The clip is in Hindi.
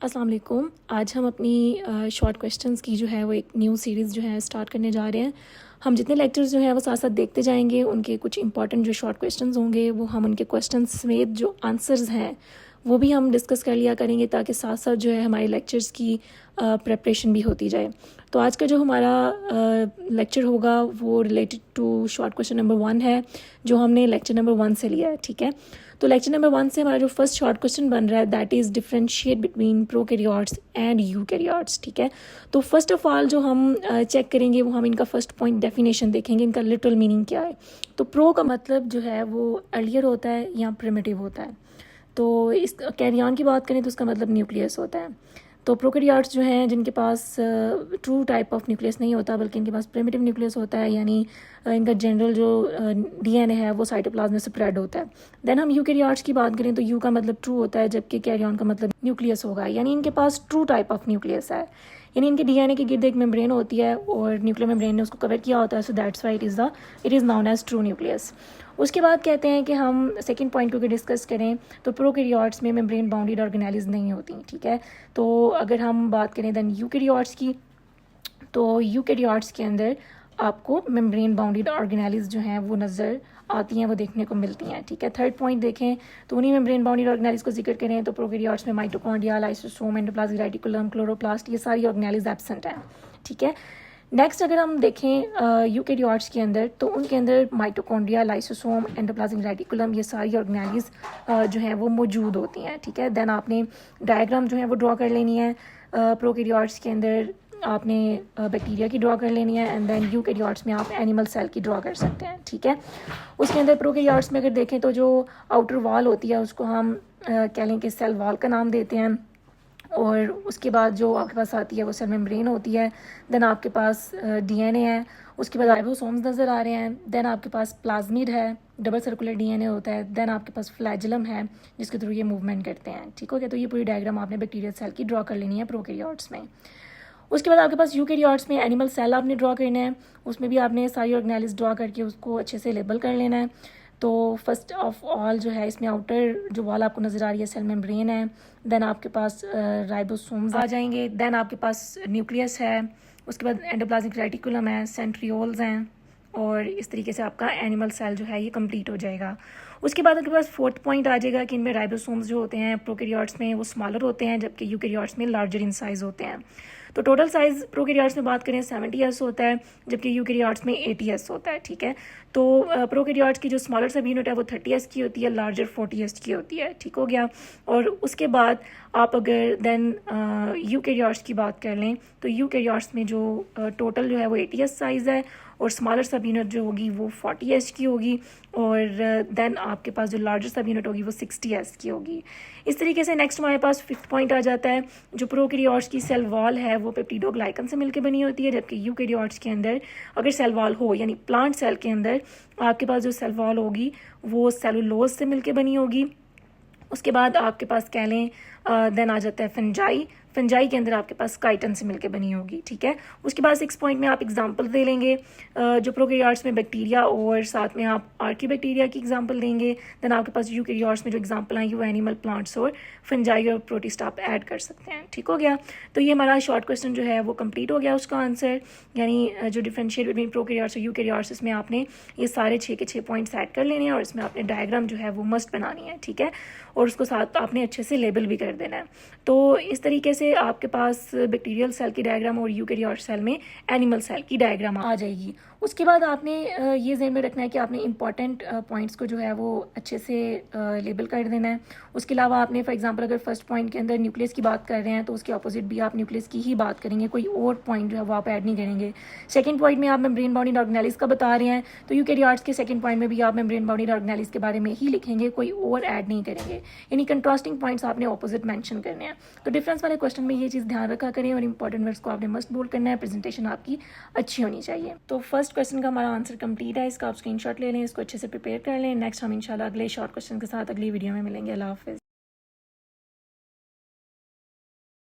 अस्सलाम वालेकुम। आज हम अपनी शॉर्ट क्वेश्चंस की जो है वो एक न्यू सीरीज़ जो है स्टार्ट करने जा रहे हैं। हम जितने लेक्चर्स जो है वो साथ साथ देखते जाएंगे, उनके कुछ इंपॉर्टेंट जो शॉर्ट क्वेश्चंस होंगे वो हम उनके क्वेश्चंस समेत जो आंसर्स हैं वो भी हम डिस्कस कर लिया करेंगे, ताकि साथ साथ जो है हमारे लेक्चर्स की प्रेपरेशन भी होती जाए। तो आज का जो हमारा लेक्चर होगा वो related to short question number 1 है, जो हमने लेक्चर नंबर 1 से लिया है। ठीक है, तो लेक्चर नंबर 1 से हमारा जो फर्स्ट शॉर्ट क्वेश्चन बन रहा है that is differentiate between prokaryotes and eukaryotes. ठीक है, तो फर्स्ट ऑफ ऑल जो हम चेक करेंगे वो हम इनका फर्स्ट पॉइंट डेफिनेशन देखेंगे, इनका लिटरल मीनिंग क्या है। तो प्रो का मतलब जो है वो अर्लियर होता है या प्रिमिटिव होता है। तो इस कैरियन की बात करें तो उसका मतलब न्यूक्लियस होता है। तो प्रोकैरियोट्स जो हैं जिनके पास ट्रू टाइप ऑफ न्यूक्लियस नहीं होता बल्कि इनके पास प्रिमिटिव न्यूक्लियस होता है, यानी इनका जनरल जो डीएनए है वो साइटोप्लाज्म में स्प्रेड होता है। देन हम यूकैरियोट्स की बात करें तो यू का मतलब ट्रू होता है, जबकि कैरियन का मतलब न्यूक्लियस होगा, यानी इनके पास ट्रू टाइप ऑफ न्यूक्लियस है। यानी इनके डीएनए के गिर्द एक मेम्ब्रेन होती है और न्यूक्लियर मेम्ब्रेन ने उसको कवर किया होता है, so that's why it is known as true nucleus. उसके बाद कहते हैं कि हम सेकंड पॉइंट को डिस्कस करें तो प्रोकैरियोट्स में मेम्ब्रेन बाउंडेड ऑर्गेनेल्स नहीं होती। ठीक है, तो अगर हम बात करें दैन यूकैरियोट्स की, तो यूकैरियोट्स के अंदर आपको मेम्ब्रेन बाउंडेड ऑर्गेनेल्स जो हैं वो नज़र आती हैं, वो देखने को मिलती हैं। ठीक है, थर्ड पॉइंट देखें तो उन्हीं मेम्ब्रेन बाउंडेड ऑर्गेनेल्स को जिक्र करें तो प्रोकैरियोट्स में mitochondria, lysosome, endoplasmic reticulum, chloroplast, ये सारी ऑर्गेनेल्स एब्सेंट हैं। ठीक है, नेक्स्ट अगर हम देखें यूकैरियोट्स के अंदर तो उनके अंदर माइटोकॉन्ड्रिया, लाइसोसोम, एंडोप्लाज्मिक रेटिकुलम, ये सारी ऑर्गेनेल्स जो हैं वो मौजूद होती हैं। ठीक है, देन आपने डायग्राम जो है वो ड्रॉ कर लेनी है। प्रोकैरियोट्स के अंदर आपने बैक्टीरिया की ड्रॉ कर लेनी है, एंड देन यूकैरियोट्स में आप एनिमल सेल की ड्रॉ कर सकते हैं। ठीक है, उसके अंदर प्रोकैरियोट्स में अगर देखें तो जो आउटर वॉल होती है उसको हम कह लें कि सेल वॉल का नाम देते हैं, और उसके बाद जो आपके पास आती है वो सेल मेम्ब्रेन होती है। देन आपके पास डीएनए है, उसके बाद राइबोसोम्स नज़र आ रहे हैं। देन आपके पास प्लाज्मिड है, डबल सर्कुलर डीएनए होता है। देन आपके पास फ्लैजिलम है जिसके थ्रू ये मूवमेंट करते हैं। ठीक हो गया, तो ये पूरी डायग्राम आपने बैक्टीरियल सेल की ड्रॉ कर लेनी है प्रोकैरियोट्स में। उसके बाद आपके पास यूकैरियोट्स में एनिमल सेल आपने ड्रॉ करना है, उसमें भी आपने सारी ऑर्गेनेल्स ड्रॉ करके उसको अच्छे से लेबल कर लेना है। तो फर्स्ट ऑफ ऑल जो है इसमें आउटर जो वॉल आपको नज़र आ रही है सेल मेम्ब्रेन है। देन आपके पास राइबोसोम्स आ जाएंगे। देन आपके पास न्यूक्लियस है, उसके बाद एंडोप्लाज्मिक रेटिकुलम है, सेंट्रियोल्स हैं, और इस तरीके से आपका एनिमल सेल जो है ये कंप्लीट हो जाएगा। उसके बाद आपके पास फोर्थ पॉइंट आ जाएगा कि इनमें राइबोसोम्स जो होते हैं प्रोकैरियोट्स में वो स्मॉलर होते हैं, जबकि यूकैरियोट्स में लार्जर इन साइज़ होते हैं। तो टोटल साइज़ प्रोकैरियोट्स में बात करें 70s होता है, जबकि यूकैरियोट्स में 80s होता है। ठीक है, तो प्रोकैरियोट्स की जो स्मॉलर सब यूनिट है वो 30s की होती है, लार्जर 40s की होती है। ठीक हो गया, और उसके बाद आप अगर देन यूकैरियोट्स की बात कर लें तो यूकैरियोट्स में जो टोटल जो है वो 80s साइज़ है, और स्मॉलर सब यूनिट जो होगी वो 40s की होगी, और देन आपके पास जो लार्जर सब यूनिट होगी वो 60s की होगी। इस तरीके से नेक्स्ट हमारे पास फिफ्थ पॉइंट आ जाता है, जो प्रोकैरियोट्स की सेल वॉल है वो पेप्टिडोग्लाइकन से मिलकर बनी होती है, जबकि यूकैरियोट्स के अंदर अगर सेल वॉल हो यानी प्लांट सेल के अंदर आपके पास जो सेल वॉल होगी वो सेलुलोज से मिलकर बनी होगी। उसके बाद आपके पास कह लें देन आ जाता है फंजाई। फंजाई के अंदर आपके पास काइटन से मिलकर बनी होगी। ठीक है, उसके बाद 6 पॉइंट में आप एग्जांपल दे लेंगे जो प्रोकैरियोट्स में बैक्टीरिया और साथ में आप आर्कियोबैक्टीरिया की एग्जांपल देंगे। देन आपके पास यूकैरियोट्स में जो एग्जांपल आएंगे वो एनिमल, प्लांट्स और फंजाई और प्रोटिस्ट आप ऐड कर सकते हैं। ठीक हो गया, तो ये हमारा शॉर्ट क्वेश्चन जो है वो कंप्लीट हो गया उसका आंसर, यानी जो डिफरेंशिएट बिटवीन प्रोकैरियोट्स और यूकैरियोट्स, इसमें आपने ये सारे 6 के 6 पॉइंट्स ऐड कर लेने हैं, और इसमें आपने डायग्राम जो है वो मस्ट बनानी है। ठीक है, और उसको साथ आपने अच्छे से लेबल भी कर देना है। तो इस तरीके से आपके पास बैक्टीरियल सेल की डायग्राम और यूकैरियोट सेल में एनिमल सेल की डायग्राम आ जाएगी। उसके बाद आपने ये ज़हन में रखना है कि आपने इंपॉर्टेंट पॉइंट्स को जो है वो अच्छे से लेबल कर देना है। उसके अलावा आपने फॉर एग्जांपल अगर फर्स्ट पॉइंट के अंदर न्यूक्लियस की बात कर रहे हैं तो उसके अपोजिट भी आप न्यूक्लियस की ही बात करेंगे, कोई और पॉइंट जो है वो आप ऐड नहीं करेंगे। सेकंड पॉइंट में आप मेम्ब्रेन बाउंडेड ऑर्गेनेल्स का बता रहे हैं तो यूकैरियोट्स के सेकंड पॉइंट में भी आप मेम्ब्रेन बाउंडेड ऑर्गेनेल्स के बारे में ही लिखेंगे, कोई और ऐड नहीं करेंगे, यानी कंट्रास्टिंग पॉइंट्स आपने ऑपोजिट मेंशन करने हैं। तो डिफरेंस वाले क्वेश्चन में ये चीज़ ध्यान रखा करें, और इंपॉर्टेंट वर्ड्स को आपने मस्ट बोल्ड करना है, प्रेजेंटेशन आपकी अच्छी होनी चाहिए। तो फर्स्ट क्वेश्चन का हमारा आंसर कंप्लीट है, इसका आप स्क्रीनशॉट ले लें, इसको अच्छे से प्रिपेयर कर लें। नेक्स्ट हम इंशाल्लाह अगले शॉर्ट क्वेश्चन के साथ अगली वीडियो में मिलेंगे। अल्लाह हाफिज़।